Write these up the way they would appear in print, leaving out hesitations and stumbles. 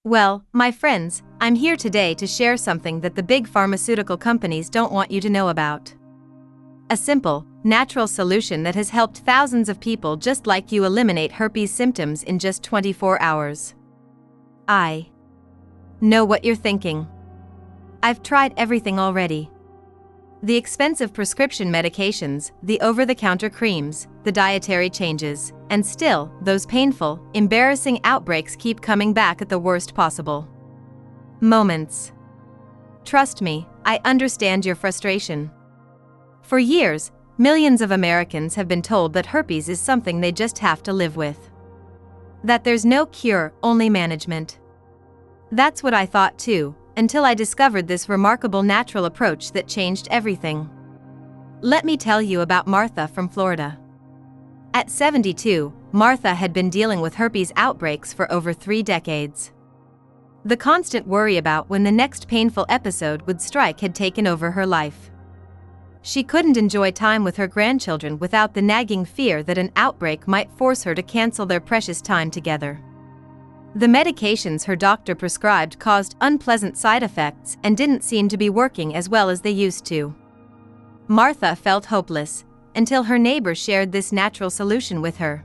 Well, my friends, I'm here today to share something that the big pharmaceutical companies don't want you to know about. A simple, natural solution that has helped thousands of people just like you eliminate herpes symptoms in just 24 hours. I know what you're thinking. I've tried everything already. The expensive prescription medications, the over-the-counter creams, the dietary changes, and still, those painful, embarrassing outbreaks keep coming back at the worst possible moments. Trust me, I understand your frustration. For years, millions of Americans have been told that herpes is something they just have to live with. That there's no cure, only management. That's what I thought too, until I discovered this remarkable natural approach that changed everything. Let me tell you about Martha from Florida. At 72, Martha had been dealing with herpes outbreaks for over 3 decades. The constant worry about when the next painful episode would strike had taken over her life. She couldn't enjoy time with her grandchildren without the nagging fear that an outbreak might force her to cancel their precious time together. The medications her doctor prescribed caused unpleasant side effects and didn't seem to be working as well as they used to. Martha felt hopeless, until her neighbor shared this natural solution with her.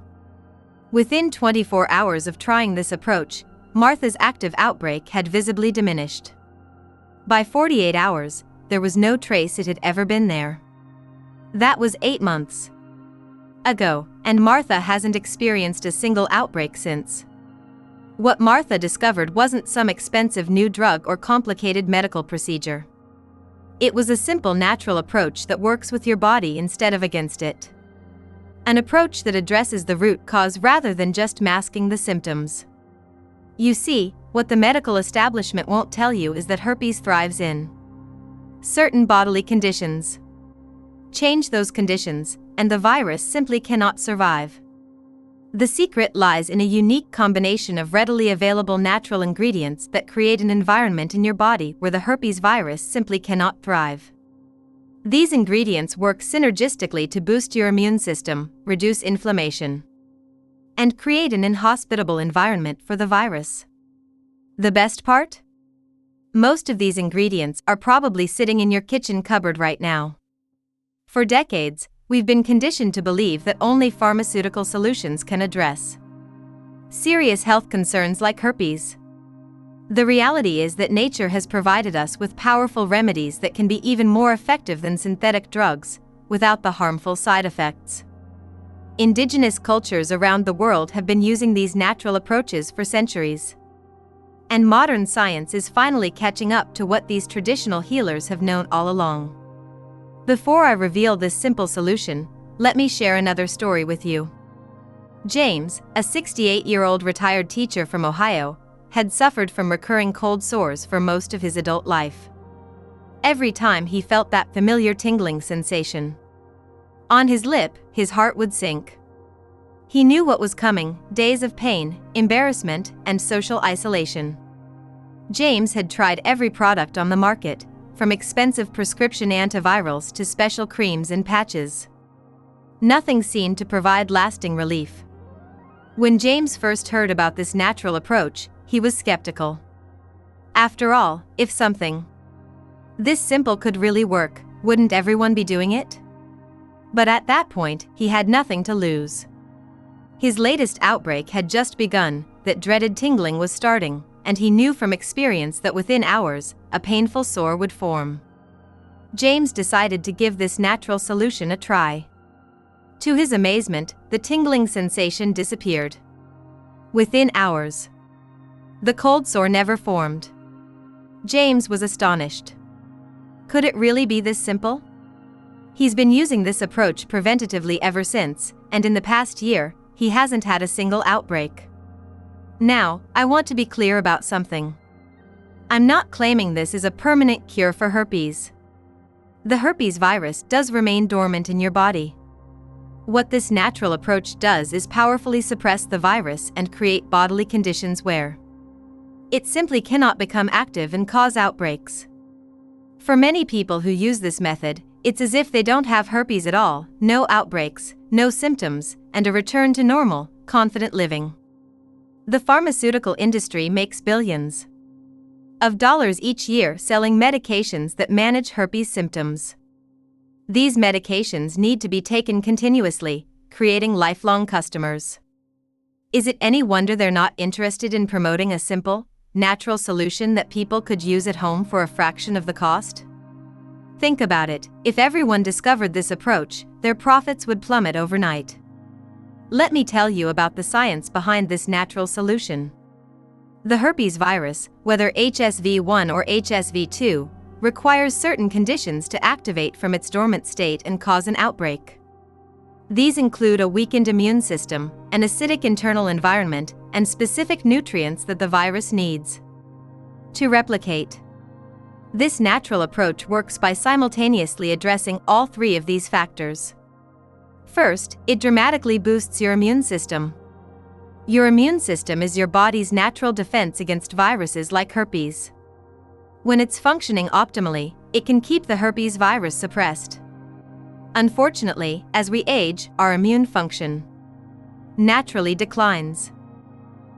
Within 24 hours of trying this approach, Martha's active outbreak had visibly diminished. By 48 hours, there was no trace it had ever been there. That was 8 months ago, and Martha hasn't experienced a single outbreak since. What Martha discovered wasn't some expensive new drug or complicated medical procedure. It was a simple natural approach that works with your body instead of against it. An approach that addresses the root cause rather than just masking the symptoms. You see, what the medical establishment won't tell you is that herpes thrives in certain bodily conditions. Change those conditions, and the virus simply cannot survive. The secret lies in a unique combination of readily available natural ingredients that create an environment in your body where the herpes virus simply cannot thrive. These ingredients work synergistically to boost your immune system, reduce inflammation, and create an inhospitable environment for the virus. The best part? Most of these ingredients are probably sitting in your kitchen cupboard right now. For decades, we've been conditioned to believe that only pharmaceutical solutions can address serious health concerns like herpes. The reality is that nature has provided us with powerful remedies that can be even more effective than synthetic drugs, without the harmful side effects. Indigenous cultures around the world have been using these natural approaches for centuries. And modern science is finally catching up to what these traditional healers have known all along. Before I reveal this simple solution, let me share another story with you. James, a 68-year-old retired teacher from Ohio, had suffered from recurring cold sores for most of his adult life. Every time he felt that familiar tingling sensation on his lip, his heart would sink. He knew what was coming: days of pain, embarrassment, and social isolation. James had tried every product on the market, from expensive prescription antivirals to special creams and patches. Nothing seemed to provide lasting relief. When James first heard about this natural approach, he was skeptical. After all, if something this simple could really work, wouldn't everyone be doing it? But at that point, he had nothing to lose. His latest outbreak had just begun, that dreaded tingling was starting, and he knew from experience that within hours, a painful sore would form. James decided to give this natural solution a try. To his amazement, the tingling sensation disappeared within hours. The cold sore never formed. James was astonished. Could it really be this simple? He's been using this approach preventatively ever since, and in the past year, he hasn't had a single outbreak. Now, I want to be clear about something. I'm not claiming this is a permanent cure for herpes. The herpes virus does remain dormant in your body. What this natural approach does is powerfully suppress the virus and create bodily conditions where it simply cannot become active and cause outbreaks. For many people who use this method, it's as if they don't have herpes at all, no outbreaks, no symptoms, and a return to normal, confident living. The pharmaceutical industry makes billions of dollars each year selling medications that manage herpes symptoms. These medications need to be taken continuously, creating lifelong customers. Is it any wonder they're not interested in promoting a simple, natural solution that people could use at home for a fraction of the cost? Think about it, if everyone discovered this approach, their profits would plummet overnight. Let me tell you about the science behind this natural solution. The herpes virus, whether HSV-1 or HSV-2, requires certain conditions to activate from its dormant state and cause an outbreak. These include a weakened immune system, an acidic internal environment, and specific nutrients that the virus needs to replicate. This natural approach works by simultaneously addressing all three of these factors. First, it dramatically boosts your immune system. Your immune system is your body's natural defense against viruses like herpes. When it's functioning optimally, it can keep the herpes virus suppressed. Unfortunately, as we age, our immune function naturally declines.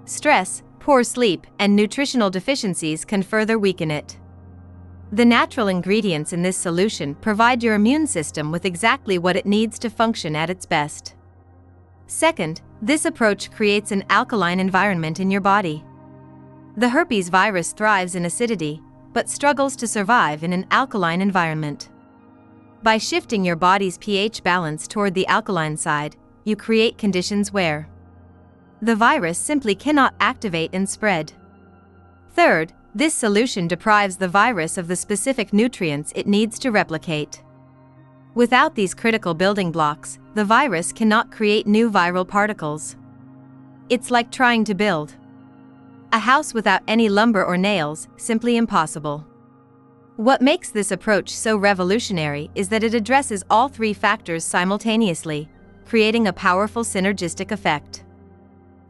Stress, poor sleep, and nutritional deficiencies can further weaken it. The natural ingredients in this solution provide your immune system with exactly what it needs to function at its best. Second, this approach creates an alkaline environment in your body. The herpes virus thrives in acidity, but struggles to survive in an alkaline environment. By shifting your body's pH balance toward the alkaline side, you create conditions where the virus simply cannot activate and spread. Third, this solution deprives the virus of the specific nutrients it needs to replicate. Without these critical building blocks, the virus cannot create new viral particles. It's like trying to build a house without any lumber or nails, simply impossible. What makes this approach so revolutionary is that it addresses all three factors simultaneously, creating a powerful synergistic effect.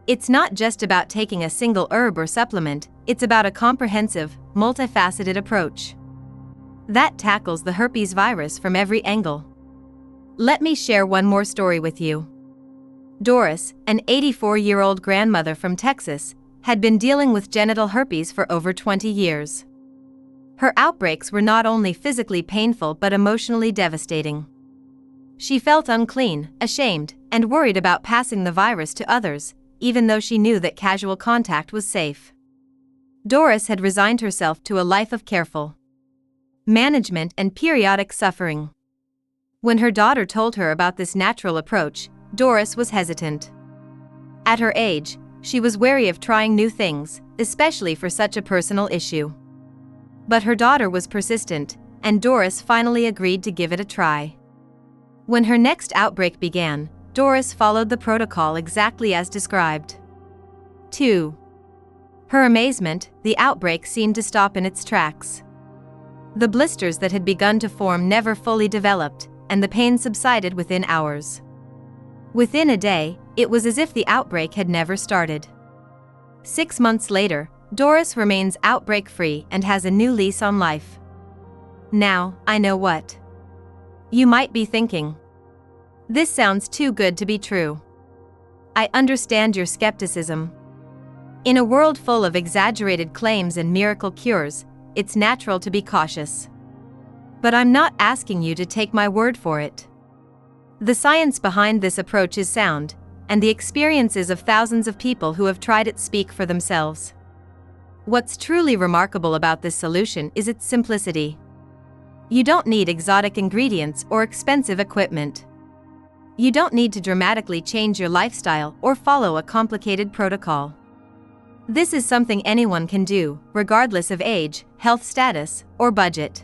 It's not just about taking a single herb or supplement, it's about a comprehensive, multifaceted approach that tackles the herpes virus from every angle. Let me share one more story with you. Doris, an 84-year-old grandmother from Texas, had been dealing with genital herpes for over 20 years. Her outbreaks were not only physically painful but emotionally devastating. She felt unclean, ashamed, and worried about passing the virus to others, even though she knew that casual contact was safe. Doris had resigned herself to a life of careful management and periodic suffering. When her daughter told her about this natural approach, Doris was hesitant. At her age, she was wary of trying new things, especially for such a personal issue. But her daughter was persistent, and Doris finally agreed to give it a try. When her next outbreak began, Doris followed the protocol exactly as described. 2. Her amazement, the outbreak seemed to stop in its tracks. The blisters that had begun to form never fully developed, and the pain subsided within hours. Within a day, it was as if the outbreak had never started. 6 months later, Doris remains outbreak-free and has a new lease on life. Now, I know what you might be thinking. This sounds too good to be true. I understand your skepticism. In a world full of exaggerated claims and miracle cures, it's natural to be cautious. But I'm not asking you to take my word for it. The science behind this approach is sound, and the experiences of thousands of people who have tried it speak for themselves. What's truly remarkable about this solution is its simplicity. You don't need exotic ingredients or expensive equipment. You don't need to dramatically change your lifestyle or follow a complicated protocol. This is something anyone can do, regardless of age, health status, or budget.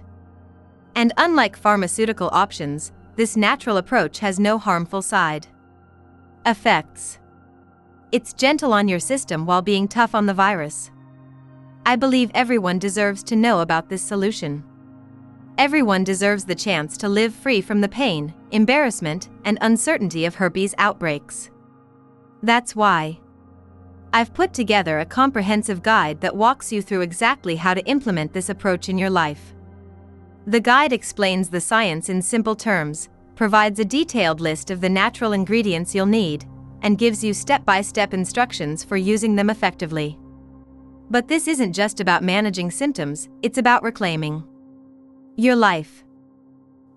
And unlike pharmaceutical options, this natural approach has no harmful side effects. It's gentle on your system while being tough on the virus. I believe everyone deserves to know about this solution. Everyone deserves the chance to live free from the pain, embarrassment, and uncertainty of herpes outbreaks. That's why I've put together a comprehensive guide that walks you through exactly how to implement this approach in your life. The guide explains the science in simple terms, provides a detailed list of the natural ingredients you'll need, and gives you step-by-step instructions for using them effectively. But this isn't just about managing symptoms, it's about reclaiming your life.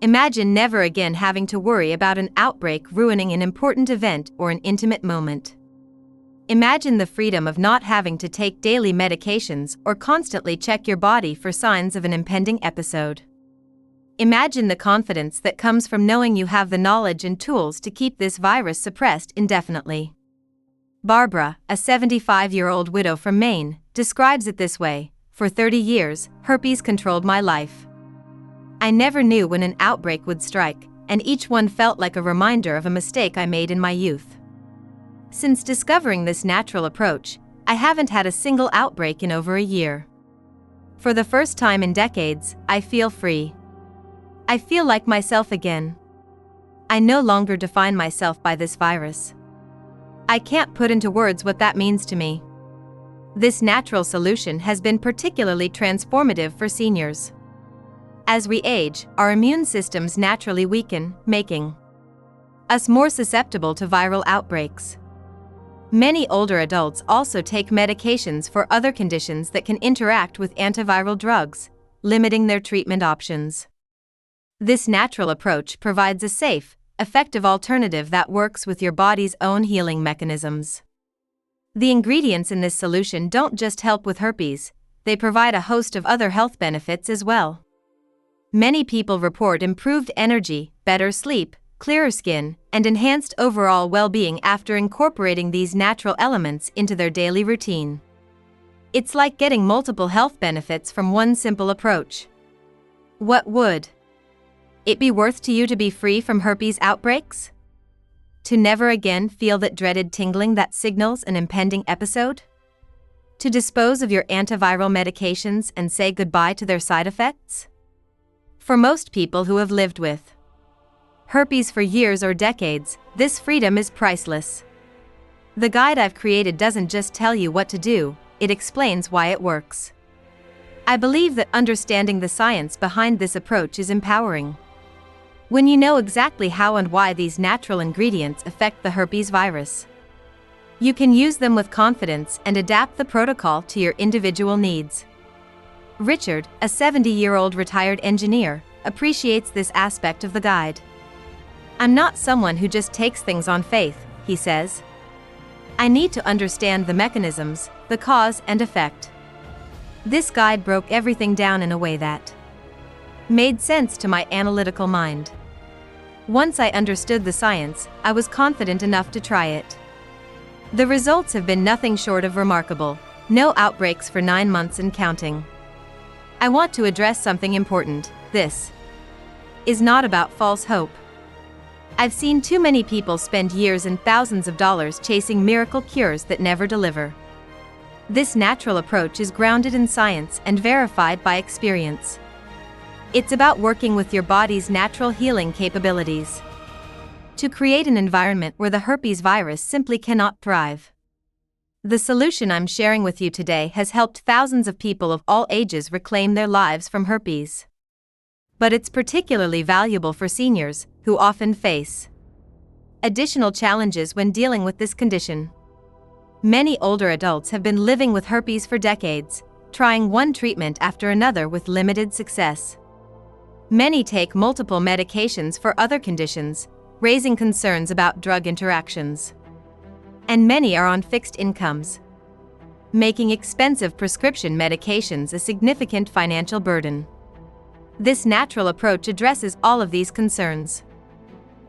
Imagine never again having to worry about an outbreak ruining an important event or an intimate moment. Imagine the freedom of not having to take daily medications or constantly check your body for signs of an impending episode. Imagine the confidence that comes from knowing you have the knowledge and tools to keep this virus suppressed indefinitely. Barbara, a 75-year-old widow from Maine, describes it this way: "For 30 years, herpes controlled my life. I never knew when an outbreak would strike, and each one felt like a reminder of a mistake I made in my youth. Since discovering this natural approach, I haven't had a single outbreak in over a year. For the first time in decades, I feel free. I feel like myself again. I no longer define myself by this virus. I can't put into words what that means to me." This natural solution has been particularly transformative for seniors. As we age, our immune systems naturally weaken, making us more susceptible to viral outbreaks. Many older adults also take medications for other conditions that can interact with antiviral drugs, limiting their treatment options. This natural approach provides a safe, effective alternative that works with your body's own healing mechanisms. The ingredients in this solution don't just help with herpes, they provide a host of other health benefits as well. Many people report improved energy, better sleep, clearer skin, and enhanced overall well-being after incorporating these natural elements into their daily routine. It's like getting multiple health benefits from one simple approach. What would it be worth to you to be free from herpes outbreaks? To never again feel that dreaded tingling that signals an impending episode? To dispose of your antiviral medications and say goodbye to their side effects? For most people who have lived with herpes for years or decades, this freedom is priceless. The guide I've created doesn't just tell you what to do, it explains why it works. I believe that understanding the science behind this approach is empowering. When you know exactly how and why these natural ingredients affect the herpes virus, you can use them with confidence and adapt the protocol to your individual needs. Richard, a 70-year-old retired engineer, appreciates this aspect of the guide. "I'm not someone who just takes things on faith," he says. "I need to understand the mechanisms, the cause and effect." This guide broke everything down in a way that made sense to my analytical mind. Once I understood the science, I was confident enough to try it. The results have been nothing short of remarkable. No outbreaks for 9 months and counting. I want to address something important. This is not about false hope. I've seen too many people spend years and thousands of dollars chasing miracle cures that never deliver. This natural approach is grounded in science and verified by experience. It's about working with your body's natural healing capabilities to create an environment where the herpes virus simply cannot thrive. The solution I'm sharing with you today has helped thousands of people of all ages reclaim their lives from herpes. But it's particularly valuable for seniors, who often face additional challenges when dealing with this condition. Many older adults have been living with herpes for decades, trying one treatment after another with limited success. Many take multiple medications for other conditions, raising concerns about drug interactions. And many are on fixed incomes, making expensive prescription medications a significant financial burden. This natural approach addresses all of these concerns.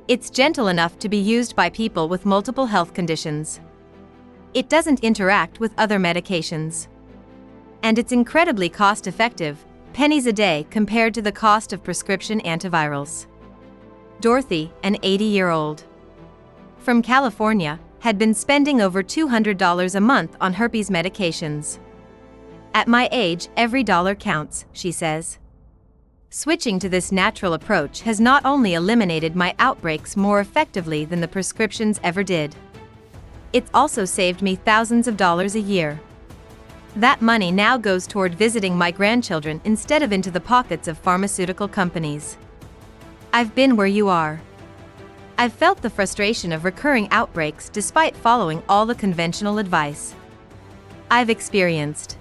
It's gentle enough to be used by people with multiple health conditions. It doesn't interact with other medications. And it's incredibly cost-effective, pennies a day compared to the cost of prescription antivirals. Dorothy, an 80-year-old from California, had been spending over $200 a month on herpes medications. "At my age, every dollar counts," she says. "Switching to this natural approach has not only eliminated my outbreaks more effectively than the prescriptions ever did, it's also saved me thousands of dollars a year. That money now goes toward visiting my grandchildren instead of into the pockets of pharmaceutical companies. I've been where you are. I've felt the frustration of recurring outbreaks despite following all the conventional advice. I've experienced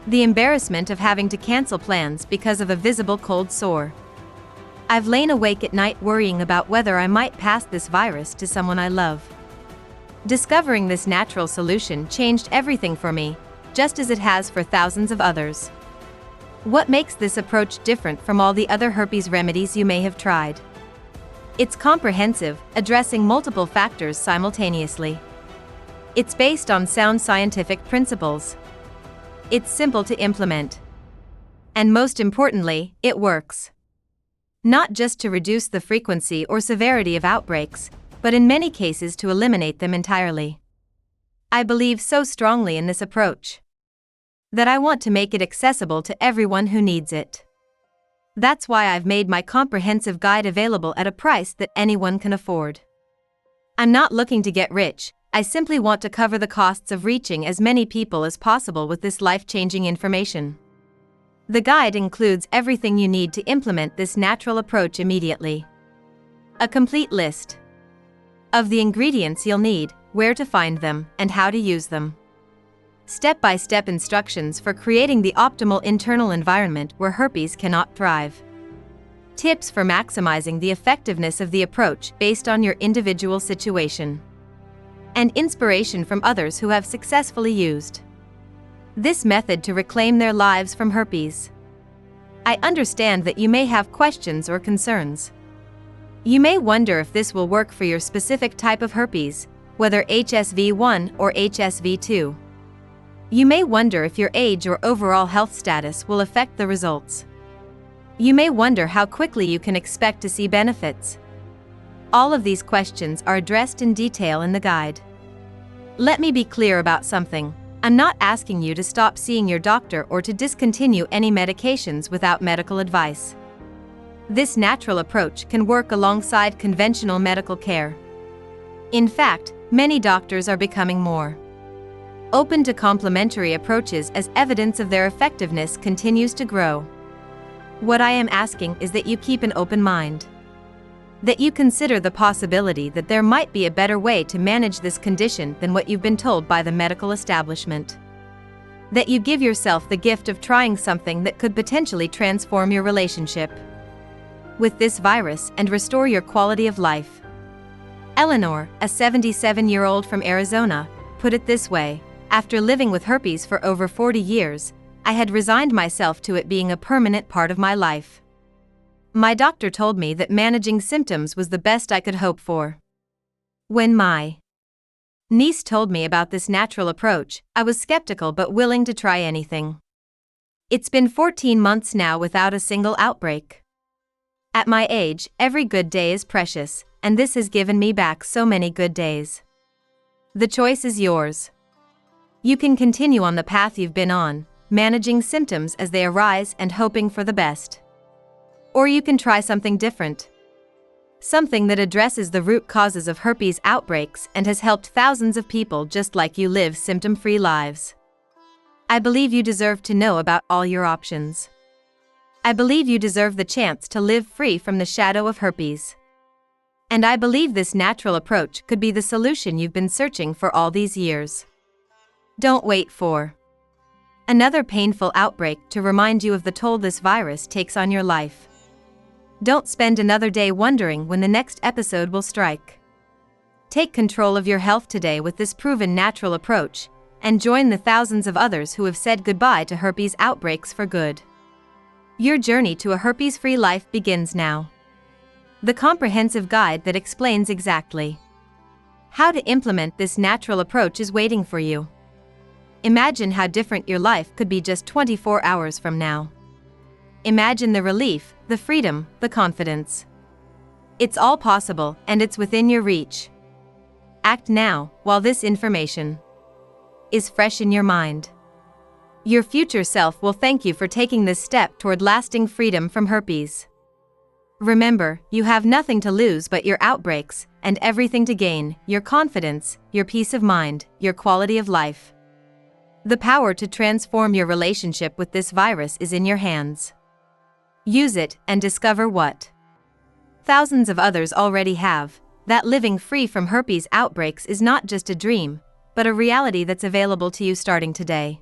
the embarrassment of having to cancel plans because of a visible cold sore. I've lain awake at night worrying about whether I might pass this virus to someone I love. Discovering this natural solution changed everything for me, just as it has for thousands of others. What makes this approach different from all the other herpes remedies you may have tried? It's comprehensive, addressing multiple factors simultaneously. It's based on sound scientific principles. It's simple to implement. And most importantly, it works. Not just to reduce the frequency or severity of outbreaks, but in many cases to eliminate them entirely. I believe so strongly in this approach that I want to make it accessible to everyone who needs it. That's why I've made my comprehensive guide available at a price that anyone can afford. I'm not looking to get rich, I simply want to cover the costs of reaching as many people as possible with this life-changing information. The guide includes everything you need to implement this natural approach immediately. A complete list of the ingredients you'll need, where to find them, and how to use them. Step-by-step instructions for creating the optimal internal environment where herpes cannot thrive. Tips for maximizing the effectiveness of the approach based on your individual situation. And inspiration from others who have successfully used this method to reclaim their lives from herpes. I understand that you may have questions or concerns. You may wonder if this will work for your specific type of herpes, whether HSV1 or HSV2. You may wonder if your age or overall health status will affect the results. You may wonder how quickly you can expect to see benefits. All of these questions are addressed in detail in the guide. Let me be clear about something. I'm not asking you to stop seeing your doctor or to discontinue any medications without medical advice. This natural approach can work alongside conventional medical care. In fact, many doctors are becoming more open to complementary approaches as evidence of their effectiveness continues to grow. What I am asking is that you keep an open mind. That you consider the possibility that there might be a better way to manage this condition than what you've been told by the medical establishment. That you give yourself the gift of trying something that could potentially transform your relationship with this virus and restore your quality of life. Eleanor, a 77-year-old from Arizona, put it this way: after living with herpes for over 40 years, I had resigned myself to it being a permanent part of my life. My doctor told me that managing symptoms was the best I could hope for. When my niece told me about this natural approach, I was skeptical but willing to try anything. It's been 14 months now without a single outbreak. At my age, every good day is precious, and this has given me back so many good days. The choice is yours. You can continue on the path you've been on, managing symptoms as they arise and hoping for the best. Or you can try something different. Something that addresses the root causes of herpes outbreaks and has helped thousands of people just like you live symptom-free lives. I believe you deserve to know about all your options. I believe you deserve the chance to live free from the shadow of herpes. And I believe this natural approach could be the solution you've been searching for all these years. Don't wait for another painful outbreak to remind you of the toll this virus takes on your life. Don't spend another day wondering when the next episode will strike. Take control of your health today with this proven natural approach, and join the thousands of others who have said goodbye to herpes outbreaks for good. Your journey to a herpes-free life begins now. The comprehensive guide that explains exactly how to implement this natural approach is waiting for you. Imagine how different your life could be just 24 hours from now. Imagine the relief, the freedom, the confidence. It's all possible, and it's within your reach. Act now, while this information is fresh in your mind. Your future self will thank you for taking this step toward lasting freedom from herpes. Remember, you have nothing to lose but your outbreaks, and everything to gain: your confidence, your peace of mind, your quality of life. The power to transform your relationship with this virus is in your hands. Use it and discover what thousands of others already have, that living free from herpes outbreaks is not just a dream, but a reality that's available to you starting today.